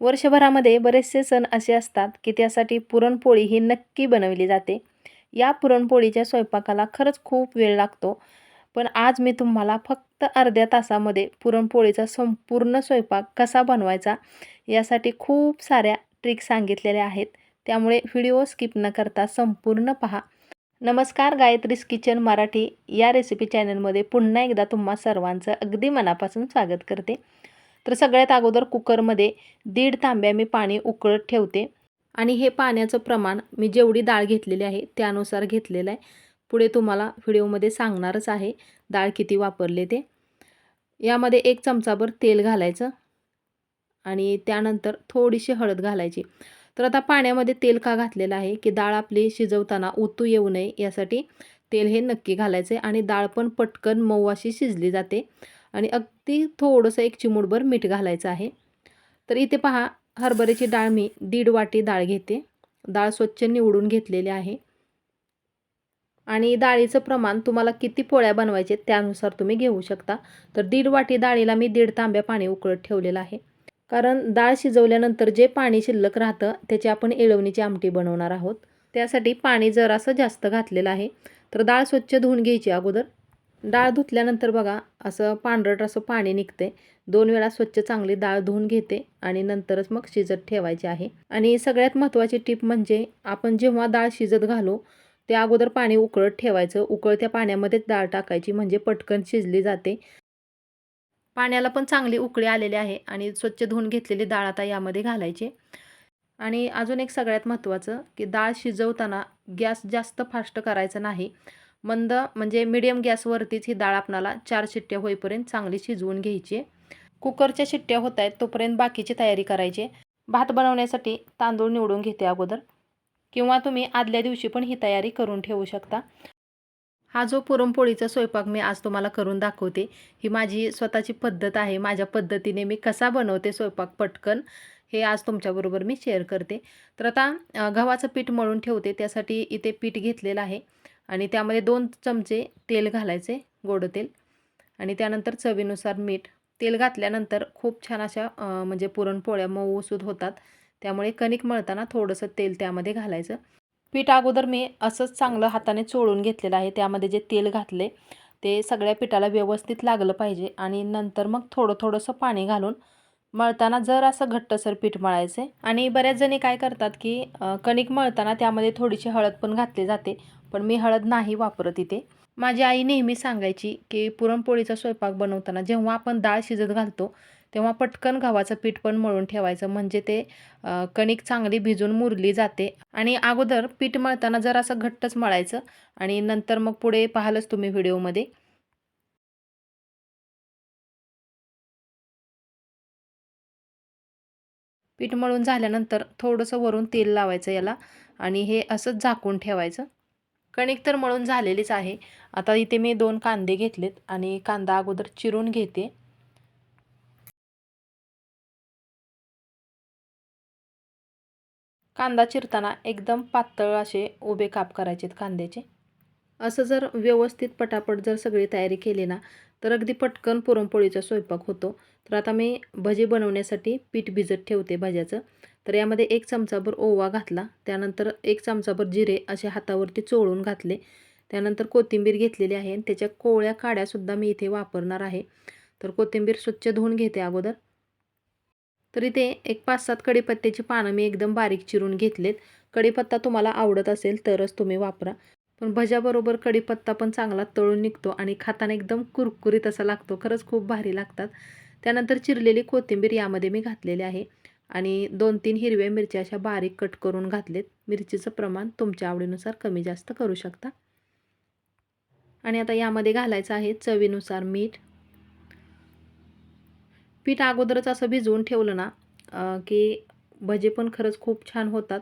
वर्षभरामध्ये बरेचसे सण असे असतात की त्यासाठी पुरणपोळी ही नक्की बनवली जाते. या पुरणपोळीच्या स्वयंपाकाला खरंच खूप वेळ लागतो. पण आज मी तुम्हाला फक्त अर्ध्या तासामध्ये पुरणपोळीचा संपूर्ण स्वयंपाक कसा बनवायचा यासाठी खूप साऱ्या ट्रिक्स सांगितलेल्या आहेत. त्यामुळे व्हिडिओ स्किप न करता संपूर्ण पहा. नमस्कार, गायत्रीज किचन मराठी या रेसिपी चॅनलमध्ये पुन्हा एकदा तुम्हा सर्वांचं अगदी मनापासून स्वागत करते. तर सगळ्यात अगोदर कुकरमध्ये 1.5 तांब्या मी पाणी उकळत ठेवते आणि हे पाण्याचं प्रमाण मी जेवढी डाळ घेतलेली आहे त्यानुसार घेतलेलं आहे. पुढे तुम्हाला व्हिडिओमध्ये सांगणारच आहे डाळ किती वापरले ते. यामध्ये 1 चमचाभर तेल घालायचं आणि त्यानंतर थोडीशी हळद घालायची. तर आता पाण्यामध्ये तेल का घातलेलं आहे की डाळ आपली शिजवताना ओतू येऊ नये यासाठी तेल हे नक्की घालायचे आणि डाळ पण पटकन मऊ अशी शिजली जाते. आणि अगदी थोडंसं 1 चिमूटभर मीठ घालायचं आहे. तर इथे पहा, हरभऱ्याची डाळ मी 1.5 वाटी डाळ घेते. डाळ स्वच्छ निवडून घेतलेली आहे आणि डाळीचं प्रमाण तुम्हाला किती पोळ्या बनवायचे त्यानुसार तुम्ही घेऊ शकता. तर 1.5 वाटी डाळीला मी 1.5 तांब्या पाणी उकळत ठेवलेलं आहे. कारण डाळ शिजवल्यानंतर जे पाणी शिल्लक राहतं त्याची आपण येळवणीची आमटी बनवणार आहोत. त्यासाठी पाणी जरासं जास्त घातलेलं आहे. तर डाळ स्वच्छ धुवून घ्यायची अगोदर. डाळ धुतल्यानंतर बघा असं पांढरट असं पाणी निघते. 2 वेळा स्वच्छ चांगली डाळ धुवून घेते आणि नंतरच मग शिजत ठेवायची आहे. आणि सगळ्यात महत्त्वाची टिप म्हणजे आपण जेव्हा डाळ शिजत घालू त्या अगोदर पाणी उकळत ठेवायचं. उकळत्या पाण्यामध्येच डाळ टाकायची म्हणजे पटकन शिजली जाते. पाण्याला पण चांगली उकळी आलेली आहे आणि स्वच्छ धुवून घेतलेली डाळ आता यामध्ये घालायची. आणि अजून एक सगळ्यात महत्त्वाचं की डाळ शिजवताना गॅस जास्त फास्ट करायचा नाही. मंद म्हणजे मीडियम गॅसवरतीच ही डाळ आपणाला 4 शिट्ट्या होईपर्यंत चांगली शिजवून घ्यायची. कुकरच्या शिट्ट्या होत आहेत तोपर्यंत बाकीची तयारी करायची. भात बनवण्यासाठी तांदूळ निवडून घेते अगोदर, किंवा तुम्ही आदल्या दिवशी पण ही तयारी करून ठेवू शकता. हा जो पुरणपोळीचा स्वयंपाक मी आज तुम्हाला करून दाखवते, ही माझी स्वतःची पद्धत आहे. माझ्या पद्धतीने मी कसा बनवते स्वयंपाक पटकन, हे आज तुमच्याबरोबर मी शेअर करते. तर आता गव्हाचं पीठ मळून ठेवते. त्यासाठी इथे पीठ घेतलेलं आहे आणि त्यामध्ये 2 चमचे तेल घालायचे, गोडं तेल, आणि त्यानंतर चवीनुसार मीठ. तेल घातल्यानंतर खूप छान अशा म्हणजे पुरणपोळ्या मऊसूत होतात. त्यामुळे कणिक मळताना थोडंसं तेल त्यामध्ये घालायचं. पीठ अगोदर मी असंच चांगलं हाताने चोळून घेतलेलं आहे. त्यामध्ये जे तेल घातले ते सगळ्या पिठाला व्यवस्थित लागलं पाहिजे आणि नंतर मग थोडंसं पाणी घालून मळताना जरासं घट्टसर पीठ मळायचं आहे. आणि बऱ्याच जणी काय करतात की कणिक मळताना त्यामध्ये थोडीशी हळद पण घातली जाते, पण मी हळद नाही वापरत इथे. माझी आई नेहमी सांगायची की पुरणपोळीचा स्वयंपाक बनवताना जेव्हा आपण डाळ शिजत घालतो तेव्हा पटकन गव्हाचं पीठ पण मळून ठेवायचं, म्हणजे ते कणिक चांगली भिजून मुरली जाते. आणि अगोदर पीठ मळताना जरासं घट्टच मळायचं आणि नंतर मग पुढे पाहालच तुम्ही व्हिडिओमध्ये. पीठ मळून झाल्यानंतर थोडंसं वरून तेल लावायचं याला आणि हे असंच झाकून ठेवायचं. कणिक तर मळून झालेलीच आहे. आता इथे मी 2 कांदे घेतलेत आणि कांदा अगोदर चिरून घेते. कांदा चिरताना एकदम पातळ असे उभे काप करायचेत कांद्याचे. असं जर व्यवस्थित पटापट जर सगळी तयारी केली ना तर अगदी पटकन पुरणपोळीचा स्वयंपाक होतो. तर आता मी भजी बनवण्यासाठी पीठ भिजत ठेवते भज्याचं. तर यामध्ये 1 चमचाभर ओवा घातला, त्यानंतर 1 चमचाभर जिरे असे हातावरती चोळून घातले. त्यानंतर कोथिंबीर घेतलेली आहे आणि त्याच्या कोवळ्या काड्यासुद्धा मी इथे वापरणार आहे. तर कोथिंबीर स्वच्छ धुवून घेते अगोदर. तर इथे एक 5-7 कढीपत्त्याची पानं मी एकदम बारीक चिरून घेतलेत. कढीपत्ता तुम्हाला आवडत असेल तरच तुम्ही वापरा. पण भज्याबरोबर कढीपत्ता पण चांगला तळून निघतो आणि खाताना एकदम कुरकुरीत असा लागतो. खरंच खूप भारी लागतात. त्यानंतर चिरलेली कोथिंबीर यामध्ये मी घातलेली आहे आणि 2-3 हिरव्या मिरच्या अशा बारीक कट करून घातलेत. मिरचीचं प्रमाण तुमच्या आवडीनुसार कमी जास्त करू शकता. आणि आता यामध्ये घालायचं आहे चवीनुसार मीठ. पीठ अगोदरच असं भिजवून ठेवलं ना की भजे पण खरंच खूप छान होतात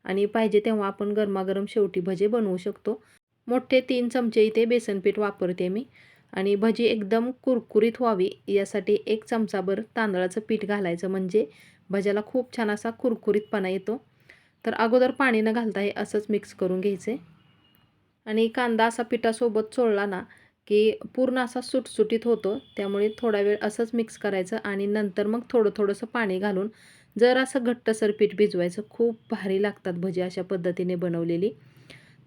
आणि पाहिजे तेव्हा आपण गरमागरम शेवटी भजे बनवू शकतो. मोठे 3 चमचे इथे बेसन पीठ वापरते मी आणि भजी एकदम कुरकुरीत व्हावी यासाठी 1 चमचाभर तांदळाचं पीठ घालायचं, म्हणजे भज्याला खूप छान असा कुरकुरीतपणा येतो. तर अगोदर पाणी न घालता हे असंच मिक्स करून घ्यायचं आहे. आणि कांदा असा पिठासोबत चोळला ना की पूर्ण असा सुटसुटीत होतो. त्यामुळे थोडा वेळ असंच मिक्स करायचं आणि नंतर मग थोडंसं पाणी घालून जरासं घट्टसर पीठ भिजवायचं. खूप भारी लागतात भजी अशा पद्धतीने बनवलेली.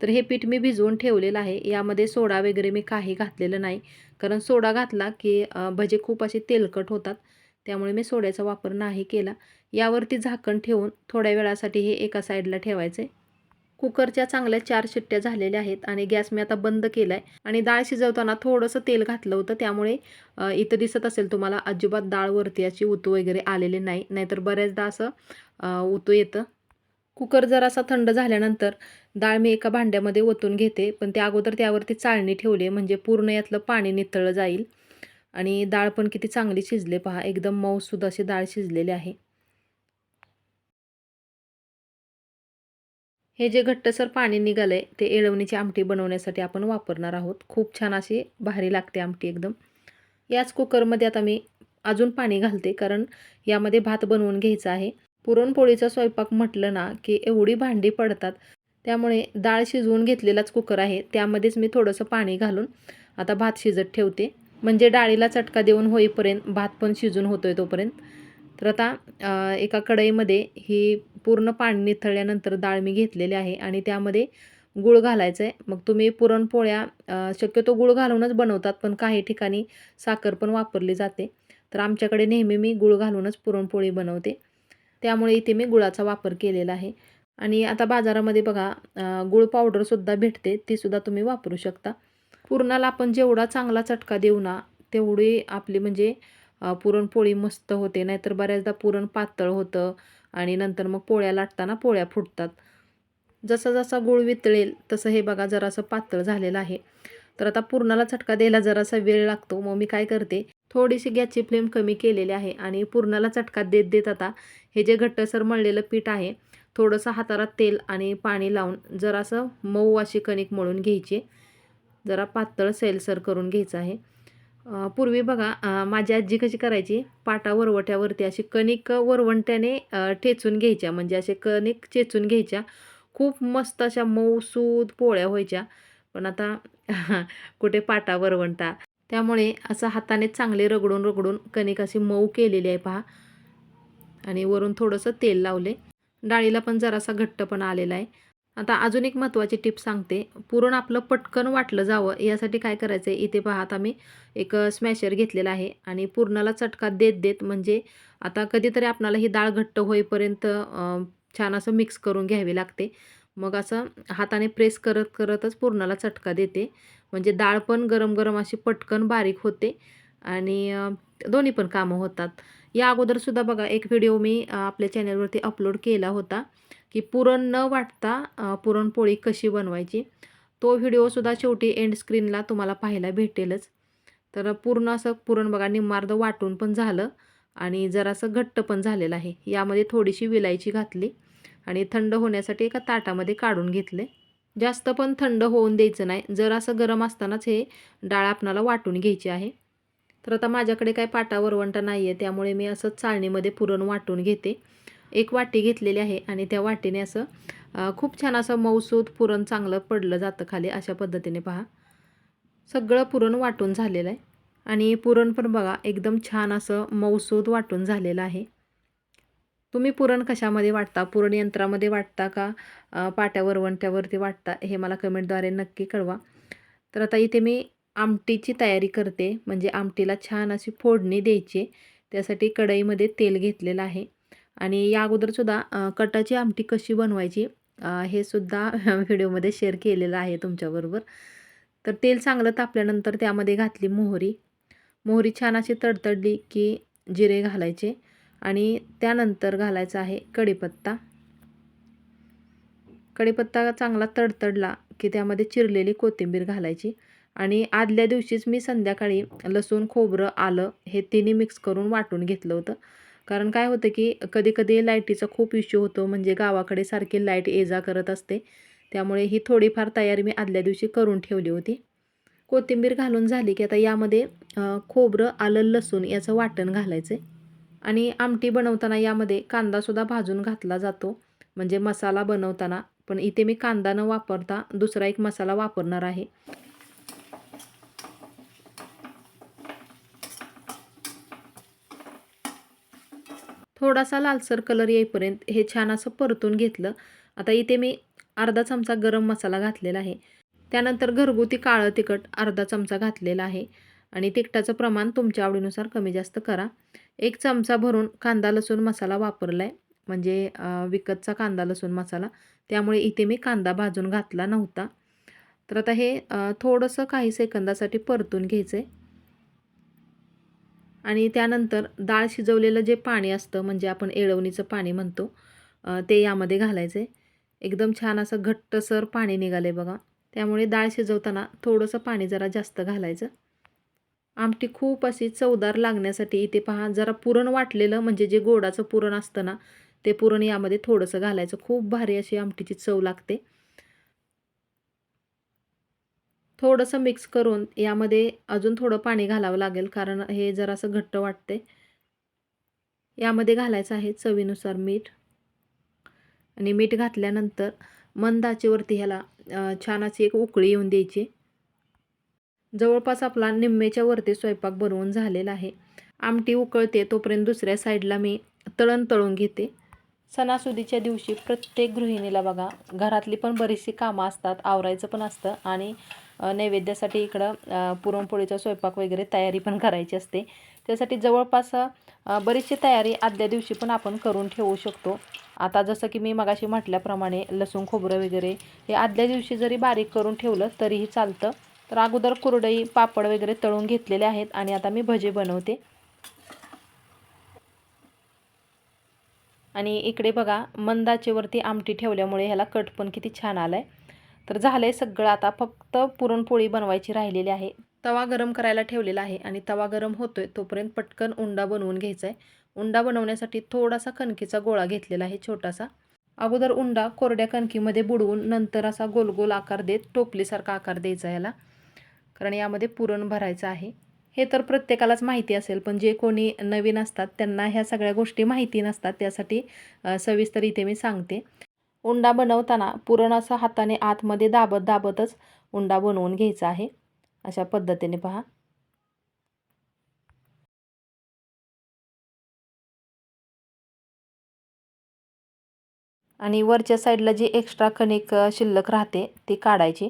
तर हे पीठ मी भिजवून ठेवलेलं आहे. यामध्ये सोडा वगैरे मी काही घातलेलं नाही. कारण सोडा घातला की भजे खूप असे तेलकट होतात. त्यामुळे मी सोड्याचा वापर नाही केला. यावरती झाकण ठेवून थोड्या वेळासाठी हे एका साईडला ठेवायचे. कुकरच्या चांगल्या 4 शिट्ट्या झालेल्या आहेत आणि गॅस मी आता बंद केला आहे आणि डाळ शिजवताना थोडंसं तेल घातलं होतं. त्यामुळे इथं दिसत असेल तुम्हाला अजिबात डाळवरती अशी उतू वगैरे आलेले नाही. नाहीतर बऱ्याचदा असं उतू येतं. कुकर जरासा थंड झाल्यानंतर डाळ मी एका भांड्यामध्ये ओतून घेते. पण त्या अगोदर त्यावरती चाळणी ठेवली आहे म्हणजे पूर्ण यातलं पाणी निथळलं जाईल. आणि डाळ पण किती चांगली शिजले पहा. एकदम मऊसूद अशी डाळ शिजलेली आहे. हे जे घट्टसर पाणी निघालंय ते येळवणीची आमटी बनवण्यासाठी आपण वापरणार आहोत. खूप छान अशी भारी लागते आमटी एकदम. याच कुकरमध्ये आता मी अजून पाणी घालते कारण यामध्ये भात बनवून घ्यायचा आहे. पुरणपोळीचा स्वयंपाक म्हटलं ना की एवढी भांडी पडतात. त्यामुळे डाळ शिजवून घेतलेलाच कुकर आहे. त्यामध्येच मी थोडंसं पाणी घालून आता भात शिजत ठेवते. म्हणजे डाळीला चटका देऊन होईपर्यंत भात पण शिजून होतोय तोपर्यंत. तर आता एका कढईमध्ये ही पूर्ण पाणी निथळल्यानंतर डाळ मी घेतलेली आहे आणि त्यामध्ये गूळ घालायचं आहे. मग तुम्ही पुरणपोळ्या शक्यतो गूळ घालूनच बनवतात, पण काही ठिकाणी साखर पण वापरली जाते. तर आमच्याकडे नेहमी मी गूळ घालूनच पुरणपोळी बनवते. त्यामुळे इथे मी गुळाचा वापर केलेला आहे. आणि आता बाजारामध्ये बघा गूळ पावडरसुद्धा भेटते, तीसुद्धा तुम्ही वापरू शकता. पुरणाला आपण जेवढा चांगला चटका देऊ ना, तेवढी आपली म्हणजे पुरणपोळी मस्त होते. नाहीतर बऱ्याचदा पुरण पातळ होतं आणि नंतर मग पोळ्या लाटताना पोळ्या फुटतात. जसा जसा गूळ वितळेल तसं हे बघा जरासं पातळ झालेलं आहे. तर आता पुरणाला चटका द्यायला जरासा वेळ लागतो. मग मी काय करते, थोडीशी गॅसची फ्लेम कमी केलेली आहे आणि पुरणाला चटका देत देत आता हे जे घट्टसर मळलेलं पीठ आहे, थोडंसं हाताला तेल आणि पाणी लावून जरासं मऊ अशी कणिक मळून घ्यायची. जरा पातळ सैलसर करून घ्यायचं आहे. पूर्वी बघा माझी आजी कशी करायची, पाटा वरवट्यावरती अशी कणिक वरवंट्याने ठेचून घ्यायच्या. म्हणजे असे कणिक चेचून घ्यायच्या. खूप मस्त अशा मऊसूद पोळ्या व्हायच्या. पण आता कुठे पाटा वरवंटा. त्यामुळे असं हाताने चांगले रगडून रगडून कणिक अशी मऊ केलेली आहे पहा. आणि वरून थोडंसं तेल लावले. डाळीला पण जरासा घट्टपणा आलेला आहे. आता अजून एक महत्त्वाची टिप सांगते. पुरण आपलं पटकन वाटलं जावं यासाठी काय करायचं आहे, इथे पहा आता मी एक स्मॅशर घेतलेला आहे आणि पुरणाला चटका देत देत म्हणजे आता कधीतरी आपणाला ही डाळ घट्ट होईपर्यंत छान असं मिक्स करून घ्यावी लागते. मग असं हाताने प्रेस करत करतच पुरणाला चटका देते. म्हणजे डाळ पण गरम गरम अशी पटकन बारीक होते आणि दोन्ही पण कामं होतात. या अगोदरसुद्धा बघा एक व्हिडिओ मी आपल्या चॅनलवरती अपलोड केला होता की पुरण न वाटता पुरणपोळी कशी बनवायची. तो व्हिडिओसुद्धा शेवटी एंड स्क्रीनला तुम्हाला पाहायला भेटेलच. तर पूर्ण असं पुरण बघा निम्मार्ध वाटून पण झालं आणि जरासं घट्ट पण झालेलं आहे. यामध्ये थोडीशी विलायची घातली आणि थंड होण्यासाठी एका ताटामध्ये काढून घेतले. जास्त पण थंड होऊन द्यायचं नाही. जरासं गरम असतानाच हे डाळ आपणाला वाटून घ्यायची आहे. तर आता माझ्याकडे काही पाटा वरवंटा नाही आहे, त्यामुळे मी असंच चाळणीमध्ये पुरण वाटून घेते. एक वाटी घेतलेली आहे आणि त्या वाटीने असं खूप छान असं मऊसूद पुरण चांगलं पडलं जातं खाली अशा पद्धतीने पहा. सगळं पुरण वाटून झालेलं आहे आणि पुरण पण बघा एकदम छान असं मऊसूद वाटून झालेलं आहे. तुम्ही पुरण कशामध्ये वाटता? पुरण यंत्रामध्ये वाटता का पाट्या वरवंट्यावरती वाटता? हे मला कमेंटद्वारे नक्की कळवा. तर आता इथे मी आमटीची तयारी करते. म्हणजे आमटीला छान अशी फोडणी द्यायची. त्यासाठी कढईमध्ये तेल घेतलेलं आहे आणि या अगोदरसुद्धा कटाची आमटी कशी बनवायची हे सुद्धा व्हिडिओमध्ये शेअर केलेलं आहे तुमच्याबरोबर. तर तेल चांगलं तापल्यानंतर त्यामध्ये घातली मोहरी. मोहरी छान अशी तडतडली की जिरे घालायचे आणि त्यानंतर घालायचा आहे कढीपत्ता. कढीपत्ता चांगला तडतडला की त्यामध्ये चिरलेली कोथिंबीर घालायची आणि आदल्या दिवशीच मी संध्याकाळी लसूण, खोबरं, आलं हे तिन्ही मिक्स करून वाटून घेतलं होतं. कारण काय होतं की कधी-कधी लाईटीचा खूप इश्यू होतो. म्हणजे गावाकडे सारखी लाईट ये-जा करत असते. त्यामुळे ही थोडीफार तयारी मी आदल्या दिवशी करून ठेवली होती. कोथिंबीर घालून झाली की आता यामध्ये खोबरं, आलं, लसूण याचं वाटण घालायचं आहे. आणि आमटी बनवताना यामध्ये कांदासुद्धा भाजून घातला जातो. म्हणजे मसाला बनवताना. पण इथे मी कांदा न वापरता दुसरा एक मसाला वापरणार आहे. थोडासा लालसर कलर येईपर्यंत हे छान असं परतून घेतलं. आता इथे मी अर्धा चमचा गरम मसाला घातलेला आहे. त्यानंतर घरगुती काळं तिखट अर्धा चमचा घातलेला आहे आणि तिखटाचं प्रमाण तुमच्या आवडीनुसार कमी जास्त करा. 1 चमचा भरून कांदा लसूण मसाला वापरला आहे, म्हणजे विकतचा कांदा लसूण मसाला. त्यामुळे इथे मी कांदा भाजून घातला नव्हता. तर आता हे थोडंसं काही सेकंदासाठी परतून घ्यायचं आहे आणि त्यानंतर डाळ शिजवलेलं जे पाणी असतं, म्हणजे आपण येळवणीचं पाणी म्हणतो, ते यामध्ये घालायचं आहे. एकदम छान असं घट्टसर पाणी निघाले बघा. त्यामुळे डाळ शिजवताना थोडंसं पाणी जरा जास्त घालायचं. आमटी खूप अशी चवदार लागण्यासाठी इथे पहा, जरा पुरण वाटलेलं, म्हणजे जे गोडाचं पुरण असतं ना, ते पुरण यामध्ये थोडंसं घालायचं. खूप भारी अशी आमटीची चव लागते. थोडंसं मिक्स करून यामध्ये अजून थोडं पाणी घालावं लागेल, कारण हे जरासं घट्ट वाटते. यामध्ये घालायचं आहे चवीनुसार मीठ आणि मीठ घातल्यानंतर मंद आचेवरती ह्याला छान अशी एक उकळी येऊन द्यायची. जवळपास आपला निम्मेच्या वरती स्वयंपाक बनवून झालेला आहे. आमटी उकळते तोपर्यंत दुसऱ्या साईडला मी तळण तळून घेते. सणासुदीच्या दिवशी प्रत्येक गृहिणीला बघा, घरातली पण बरीचशी कामं असतात, आवरायचं पण असतं आणि नैवेद्यासाठी इकडं पुरणपोळीचा स्वयंपाक वगैरे तयारी पण करायची असते. त्यासाठी जवळपास बरीचशी तयारी आदल्या दिवशी पण आपण करून ठेवू शकतो. आता जसं की मी मगाशी म्हटल्याप्रमाणे लसूण खोबरं वगैरे हे आदल्या दिवशी जरी बारीक करून ठेवलं तरीही चालतं. तर अगोदर कुरडई पापड वगैरे तळून घेतलेले आहेत आणि आता मी भजे बनवते. आणि इकडे बघा, मंद आचेवरती आमटी ठेवल्यामुळे ह्याला कट पण किती छान आलाय. तर झालंय सगळं, आता फक्त पुरणपोळी बनवायची राहिलेली आहे. तवा गरम करायला ठेवलेला आहे आणि तवा गरम होतोय तोपर्यंत पटकन उंडा बनवून घ्यायचा आहे. उंडा बनवण्यासाठी थोडासा कणकीचा गोळा घेतलेला आहे छोटासा. अगोदर उंडा कोरड्या कणकीमध्ये बुडवून नंतर असा गोल गोल आकार देत टोपलीसारखा आकार द्यायचा याला, कारण यामध्ये पुरण भरायचं आहे. हे तर प्रत्येकालाच माहिती असेल, पण जे कोणी नवीन असतात त्यांना ह्या सगळ्या गोष्टी माहिती नसतात. त्यासाठी सविस्तर इथे मी सांगते. उंडा बनवताना पुरण असं हाताने आतमध्ये दाबत दाबतच उंडा बनवून घ्यायचा आहे. अशा पद्धतीने पहा. आणि वरच्या साईडला जी एक्स्ट्रा कणिक शिल्लक राहते ती काढायची.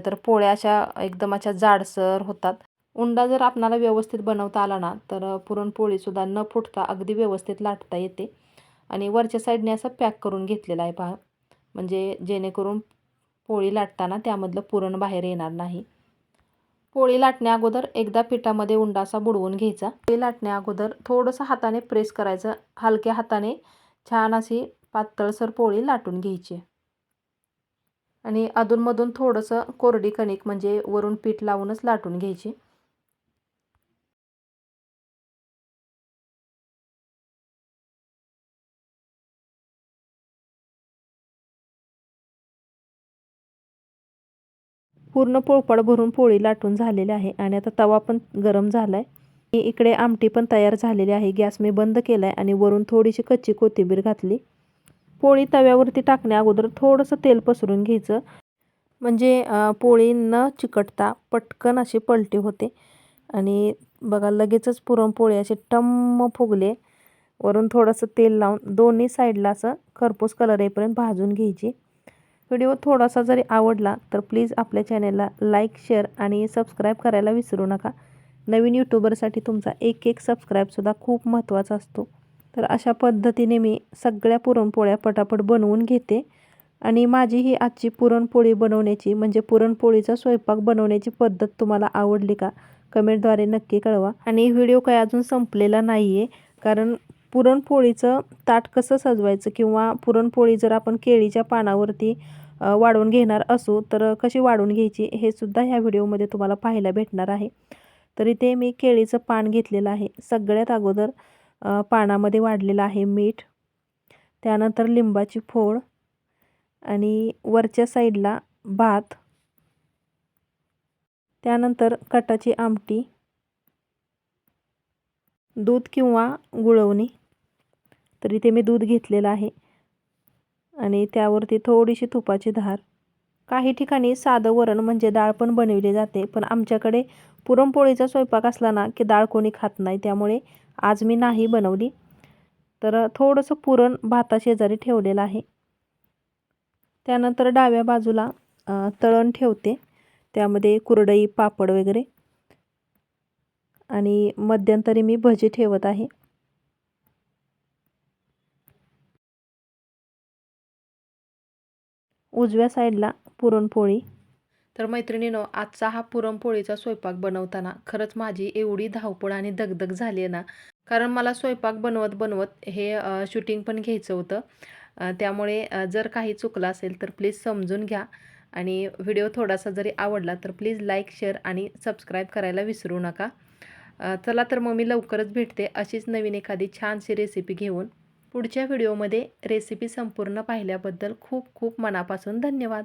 तर पोळ्या अशा एकदम अशा जाडसर होतात. उंडा जर आपणाला व्यवस्थित बनवता आला ना, तर पुरणपोळीसुद्धा न फुटता अगदी व्यवस्थित लाटता येते. आणि वरच्या साईडने असं पॅक करून घेतलेलं आहे पहा, म्हणजे जेणेकरून पोळी लाटताना त्यामधलं पुरण बाहेर येणार नाही. पोळी लाटण्या अगोदर एकदा पिठामध्ये उंडा असा बुडवून घ्यायचा. पोळी लाटण्या अगोदर थोडंसं हाताने प्रेस करायचं. हलक्या हाताने छान अशी पातळसर पोळी लाटून घ्यायची आणि अधूनमधून थोडंसं कोरडी कणिक, म्हणजे वरून पीठ लावूनच लाटून घ्यायची. पूर्ण पोळपाट भरून पोळी लाटून झालेली आहे आणि आता तवा पण गरम झाला आहे. इकडे आमटी पण तयार झालेली आहे. गॅस मी बंद केला आहे आणि वरून थोडीशी कच्ची कोथिंबीर घातली. पोळी तव्यावरती टाकण्या अगोदर थोडंसं तेल पसरून घ्यायचं, म्हणजे पोळी न चिकटता पटकन अशी पलटी होते. आणि बघा, लगेचच पुरणपोळी असे टम्म फुगले. वरून थोडंसं तेल लावून दोन्ही साईडला असं खरपूस कलर येईपर्यंत भाजून घ्यायची. व्हिडिओ थोडासा जरी आवडला तर प्लीज आपल्या चॅनेलला लाईक, शेअर आणि सबस्क्राईब करायला विसरू नका. नवीन यूट्यूबरसाठी तुमचा एक एक सबस्क्राईबसुद्धा खूप महत्त्वाचा असतो. तर अशा पद्धतीने मी सगळ्या पुरणपोळ्या पटापट बनवून घेते. आणि माझी ही आजची पुरणपोळी बनवण्याची, म्हणजे पुरणपोळीचा स्वयंपाक बनवण्याची पद्धत तुम्हाला आवडली का, कमेंटद्वारे नक्की कळवा. आणि व्हिडिओ काय अजून संपलेला नाही आहे, कारण पुरणपोळीचं ताट कसं सजवायचं किंवा पुरणपोळी जर आपण केळीच्या पानावरती वाढवून घेणार असू तर कशी वाढवून घ्यायची हे सुद्धा ह्या व्हिडिओमध्ये तुम्हाला पाहायला भेटणार आहे. तर इथे मी केळीचं पान घेतलेलं आहे. सगळ्यात अगोदर पानामध्ये वाढलेलं आहे मीठ, त्यानंतर लिंबाची फोड आणि वरच्या साईडला भात, त्यानंतर कटाची आमटी, दूध किंवा गुळवणी. तर इथे मी दूध घेतलेलं आहे आणि त्यावरती थोडीशी तुपाची धार. काही ठिकाणी साधं वरण म्हणजे डाळ पण बनवली जाते, पण आमच्याकडे पुरणपोळीचा स्वयंपाक असला ना की डाळ कोणी खात नाही, त्यामुळे आज मी नाही बनवली. तर थोडंसं पुरण भाताशेजारी ठेवलेलं आहे. त्यानंतर डाव्या बाजूला तळण ठेवते, त्यामध्ये कुरडई, पापड वगैरे, आणि मध्यंतरी मी भजी ठेवत आहे. उजव्या साईडला पुरणपोळी. तर मैत्रिणींनो, आजचा हा पुरणपोळीचा स्वयंपाक बनवताना खरंच माझी एवढी धावपळ आणि दगदग झाली आहे ना, कारण मला स्वयंपाक बनवत बनवत हे शूटिंग पण घ्यायचं होतं. त्यामुळे जर काही चुकलं असेल तर प्लीज समजून घ्या, आणि व्हिडिओ थोडासा जरी आवडला तर प्लीज लाईक, शेअर आणि सबस्क्राईब करायला विसरू नका. चला तर मग मी लवकरच भेटते अशीच नवीन एखादी छानशी रेसिपी घेऊन. पुढच्या व्हिडिओमध्ये रेसिपी संपूर्ण पाहिल्याबद्दल खूप खूप मनापासून धन्यवाद.